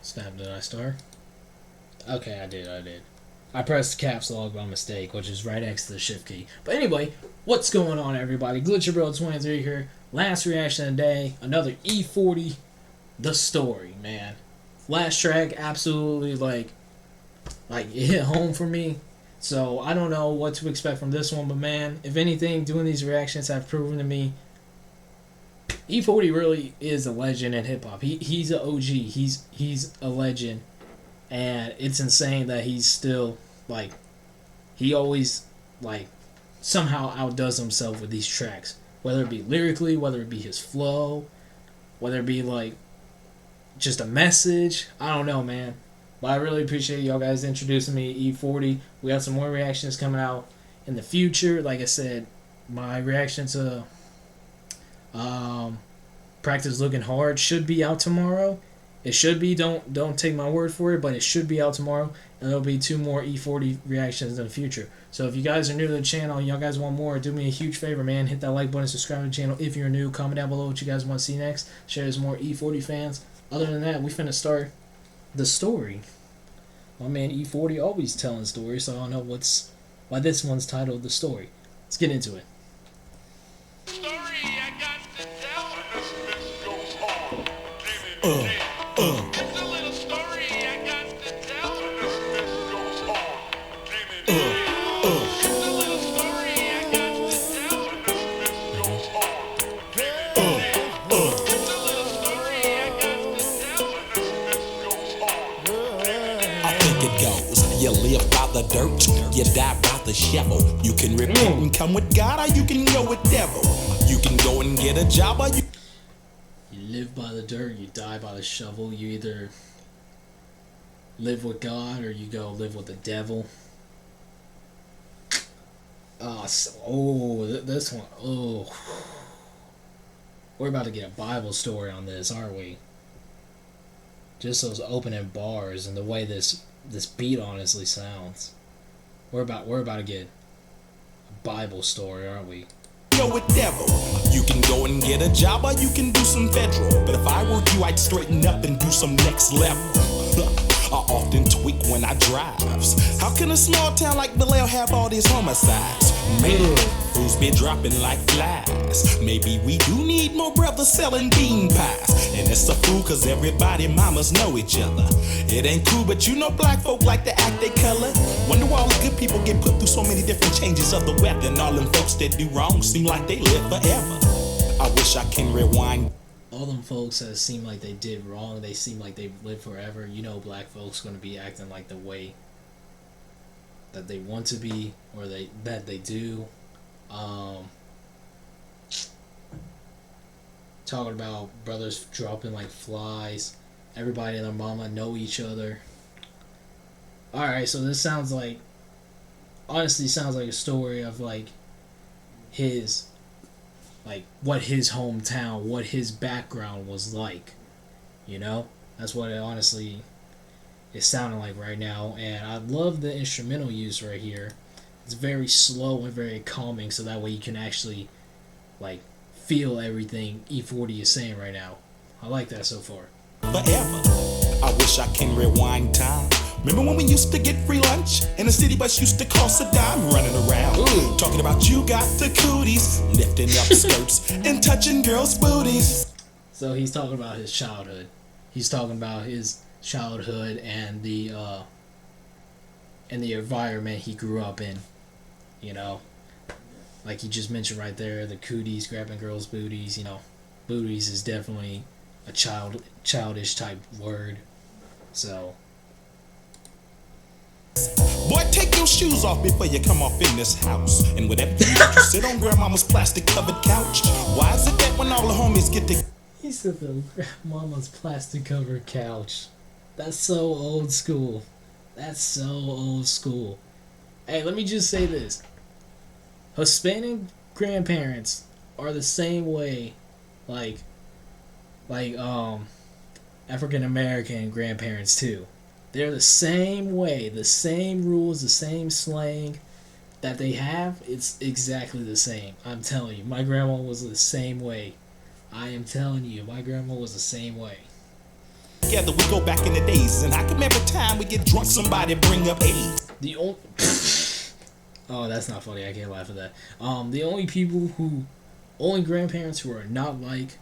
Snap, did I start? Okay, I did. I pressed caps lock by mistake, which is right next to the shift key. But anyway, what's going on, everybody? GlitcherBro23 here. Last reaction of the day, another E-40, the story, man. Last track, absolutely, like it hit home for me. So, I don't know what to expect from this one, but man, if anything, doing these reactions have proven to me E-40 really is a legend in hip-hop. He's an OG. He's a legend. And it's insane that he's still, like, he always, like, somehow outdoes himself with these tracks. Whether it be lyrically, whether it be his flow, whether it be, like, just a message. I don't know, man. But I really appreciate y'all guys introducing me to E-40. We got some more reactions coming out in the future. Like I said, my reaction to Practice Looking Hard should be out tomorrow. It should be. Don't take my word for it, but it should be out tomorrow. And there'll be 2 more E-40 reactions in the future. So if you guys are new to the channel, y'all guys want more, do me a huge favor, man. Hit that like button, subscribe to the channel if you're new. Comment down below what you guys want to see next. Share some more E-40 fans. Other than that, we finna start the story. My man E-40 always telling stories, so I don't know why this one's titled The Story. Let's get into it. You live by the dirt, you die by the shovel. You can repent and come with God, or you can go with devil. You can go and get a job, or you live by the dirt, you die by the shovel. You either live with God or you go live with the devil. This one. Oh, we're about to get a Bible story on this, aren't we? Just those opening bars and the way this beat honestly sounds. We're about to get a Bible story, aren't we? go with devil. You can go and get a job, or you can do some federal. But if I were you, I'd straighten up and do some next level. I often tweak when I drives. How can a small town like Vallejo have all these homicides? Man, fools be dropping like flies. Maybe we do need more brothers selling bean pies. And it's a fool cause everybody mamas know each other. It ain't cool, but you know black folk like to act they color. Wonder why all the good people get put through so many different changes of the weather. And all them folks that do wrong seem like they live forever. I wish I can rewind. All them folks that seem like they did wrong, they seem like they've lived forever. You know black folks gonna be acting like the way that they want to be, or that they do. Talking about brothers dropping like flies. Everybody and their mama know each other. Alright, so this sounds like, honestly sounds like a story of like his, like what his hometown, what his background was like, you know? That's what it honestly is sounding like right now. And I love the instrumental use right here. It's very slow and very calming, so that way you can actually like feel everything E-40 is saying right now. I like that so far. Forever. I wish I can rewind time. Remember when we used to get free lunch and the city bus used to cost a dime? Running around talking about you got the cooties, lifting up skirts and touching girls' booties. So he's talking about his childhood. He's talking about his childhood and the environment he grew up in. You know, like he just mentioned right there, the cooties, grabbing girls' booties. You know, booties is definitely a childish type word. So. Boy, take your shoes off before you come off in this house. And whatever you do, you sit on grandmama's plastic covered couch. Why is it that when all the homies get together? He said the grandmama's plastic covered couch. That's so old school. That's so old school. Hey, let me just say this. Hispanic grandparents are the same way like African American grandparents too. They're the same way, the same rules, the same slang that they have. It's exactly the same. I'm telling you, my grandma was the same way. I am telling you, my grandma was the same way. together, we go back in the days. And how come every time we get drunk, somebody bring up AIDS? The only oh, that's not funny. I can't laugh at that. The only grandparents who are not like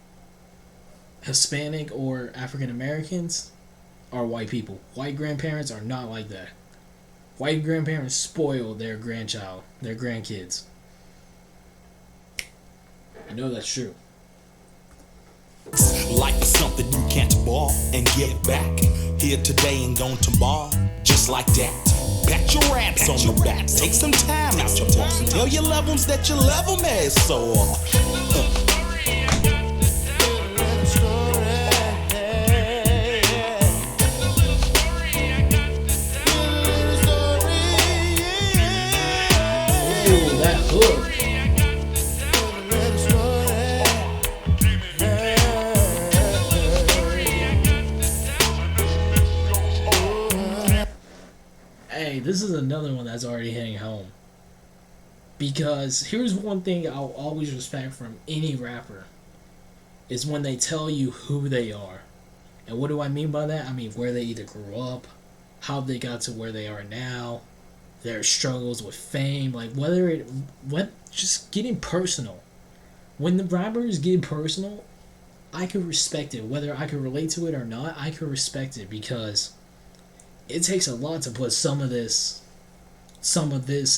Hispanic or African Americans are white people. White grandparents are not like that. White grandparents spoil their grandkids. You know that's true. Life is something you can't borrow and get back. Here today and gone tomorrow, just like that. Pat your raps on the back. Take some time out your walk and tell your loved ones that you love them as so. Ooh, that hook. Hey, this is another one that's already hitting home. Because here's one thing I'll always respect from any rapper is when they tell you who they are. And what do I mean by that? I mean where they either grew up, how they got to where they are now, their struggles with fame, like just getting personal. When the rappers get personal, I could respect it. Whether I could relate to it or not, I could respect it because it takes a lot to put some of this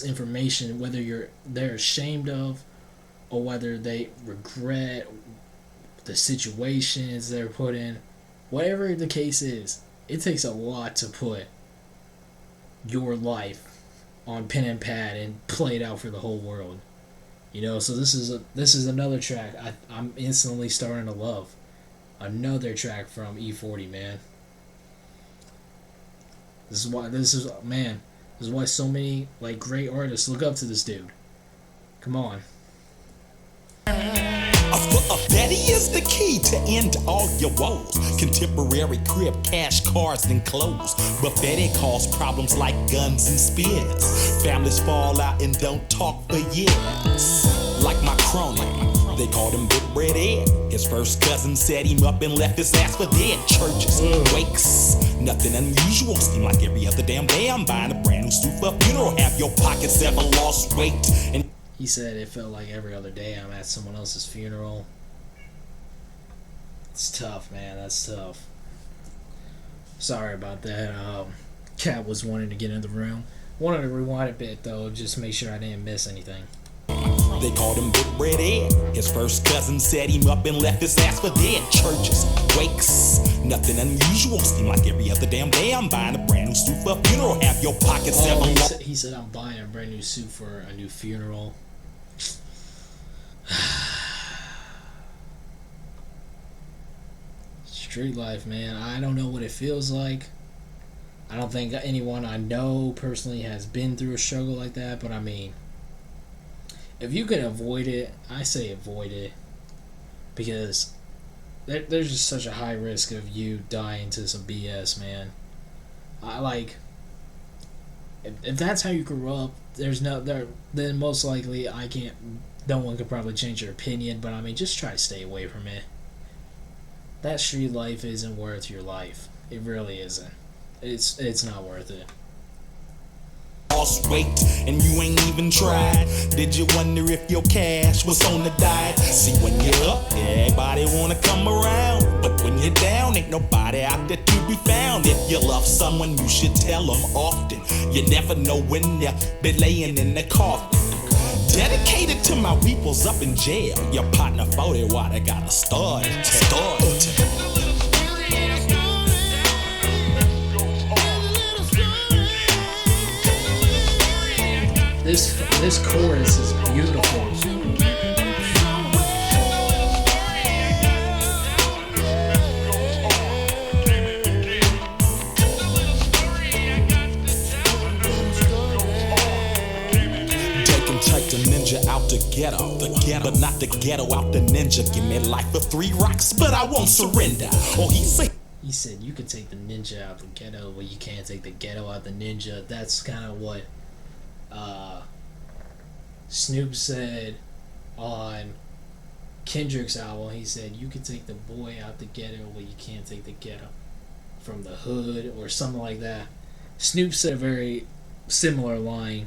information, whether they're ashamed of or whether they regret the situations they're put in, whatever the case is, it takes a lot to put your life on pen and pad and play it out for the whole world. You know, so this is another track I'm instantly starting to love. Another track from E-40, man. This is why so many like great artists look up to this dude. Come on. A Betty is the key to end all your woes. Contemporary crib, cash, cars, and clothes. But Betty caused problems like guns and spears. Families fall out and don't talk for years. Like my crony, they called him Big Red Ed. His first cousin set him up and left his ass for dead. Churches, wakes, nothing unusual. Seem like every other damn day I'm buying a brand new suit for a funeral. Have your pockets ever lost weight? And he said it felt like every other day I'm at someone else's funeral. It's tough, man. That's tough. Sorry about that. Cat was wanting to get in the room. Wanted to rewind a bit though, just make sure I didn't miss anything. They called him Big Red Ed. His first cousin set him up and left his ass for dead. Churches, wakes, nothing unusual. Seem like every other damn day I'm buying a brand new suit for a funeral. Have your pockets ever lost? He said I'm buying a brand new suit for a new funeral. Street life, man. I don't know what it feels like. I don't think anyone I know personally has been through a struggle like that, but I mean, if you can avoid it, I say avoid it. Because there's just such a high risk of you dying to some BS, man. If that's how you grew up, then most likely no one could probably change your opinion, but I mean, just try to stay away from it. That street life isn't worth your life. It really isn't. It's not worth it. Lost weight and you ain't even tried. Did you wonder if your cash was on the diet? See, when you're up, everybody wanna come around, but when you're down, ain't nobody out there to be found. If you love someone, you should tell them often. You never know when they'll be laying in the coffin. Dedicated to my peoples up in jail. Your partner 40 water got a story to tell. This chorus is beautiful. Take the ninja out the ghetto, but not the ghetto out the ninja. Give me life for 3 rocks, but I won't surrender. Or he said you can take the ninja out the ghetto, but you can't take the ghetto out the ninja. That's kind of what Snoop said on Kendrick's album. He said you can take the boy out the ghetto, but you can't take the ghetto. from the hood or something like that. Snoop said a very similar line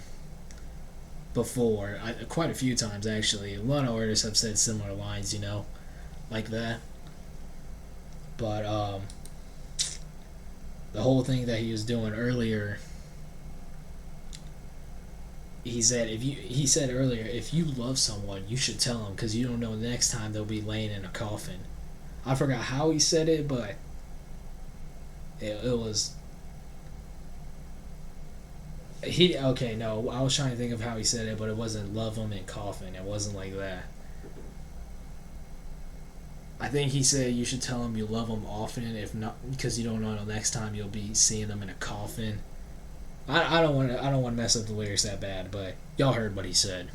before, quite a few times actually. A lot of artists have said similar lines, like that. But the whole thing that he was doing earlier, he said earlier, if you love someone, you should tell them because you don't know the next time they'll be laying in a coffin. I forgot how he said it, but it was okay. No, I was trying to think of how he said it, but it wasn't love them in coffin. It wasn't like that. I think he said you should tell them you love them often, if not because you don't know the next time you'll be seeing them in a coffin. I don't want to mess up the lyrics that bad, but y'all heard what he said.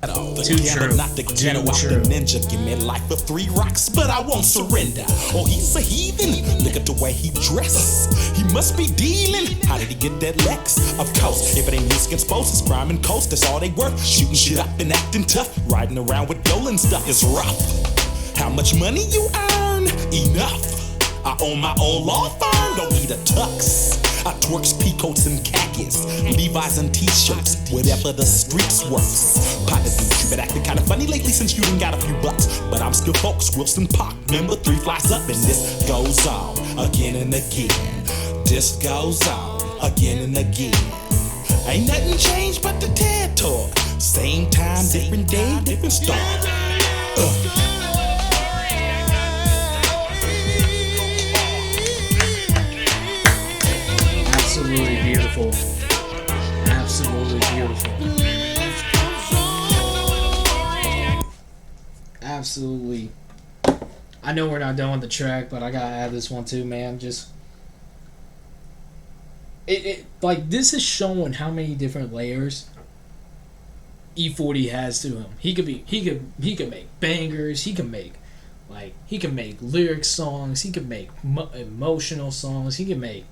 Too true. Not the ghetto, I'm the ninja. Give me life for 3 rocks, but I won't surrender. Oh, he's a heathen. Look at the way he dresses. He must be dealing. How did he get that Lex? Of course, if it ain't music exposed, it's crime and coast. That's all they worth. Shooting shit up and acting tough. Riding around with Dolan stuff is rough. How much money you earn? Enough. I own my own law firm. Don't need a tux. I twerks, peacoats, and khakis, Levi's and t-shirts, whatever the streets works. Partner dude, you been acting kinda funny lately since you done got a few bucks. But I'm still folks, Wilson Park, remember 3 flies up, and this goes on again and again. This goes on again and again. Ain't nothing changed but the TED Talk. Same time, different day, different star. Absolutely beautiful. Absolutely beautiful. Absolutely. I know we're not done with the track, but I gotta add this one too, man. Just it like this is showing how many different layers E-40 has to him. He could make bangers. He can make lyric songs. He can make emotional songs. He can make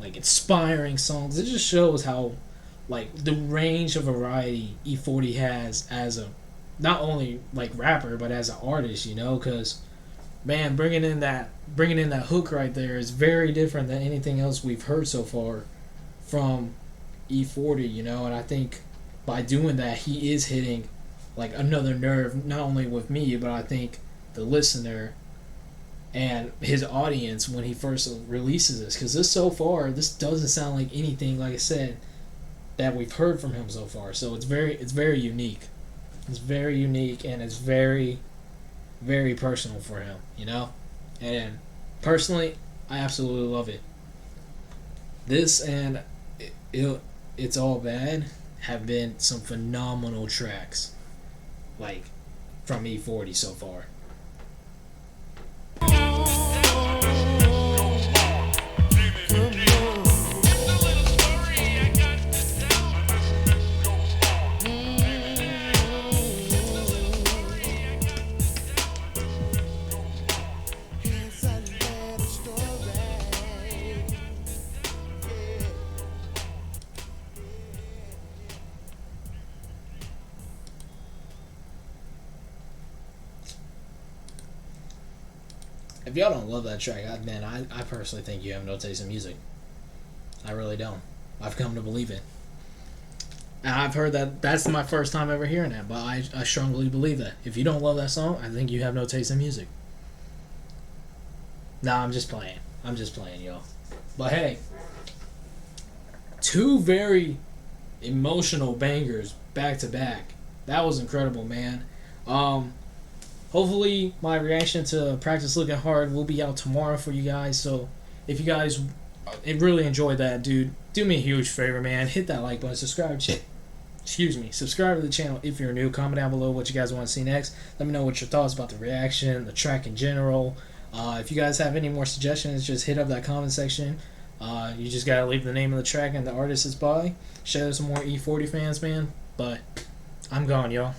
inspiring songs. It just shows how the range of variety E-40 has as a not only rapper but as an artist, because man, bringing in that hook right there is very different than anything else we've heard so far from E-40, and I think by doing that he is hitting another nerve, not only with me but I think the listener and his audience when he first releases this, because this doesn't sound like anything, like I said, that we've heard from him so far. So it's very unique. It's very unique, and it's very, very personal for him, And personally, I absolutely love it. This and It's All Bad have been some phenomenal tracks, from E-40 so far. If y'all don't love that track, I personally think you have no taste in music. I really don't. I've come to believe it. And I've heard that's my first time ever hearing that, but I strongly believe that. If you don't love that song, I think you have no taste in music. Nah, I'm just playing, y'all. But hey, 2 very emotional bangers back to back. That was incredible, man. Hopefully my reaction to Practice Looking Hard will be out tomorrow for you guys. So if you guys really enjoyed that, dude, do me a huge favor, man. Hit that like button. Subscribe to the channel if you're new. Comment down below what you guys want to see next. Let me know what your thoughts about the reaction, the track in general. If you guys have any more suggestions, just hit up that comment section. You just gotta leave the name of the track and the artist it's by. Show some more E-40 fans, man. But I'm gone, y'all.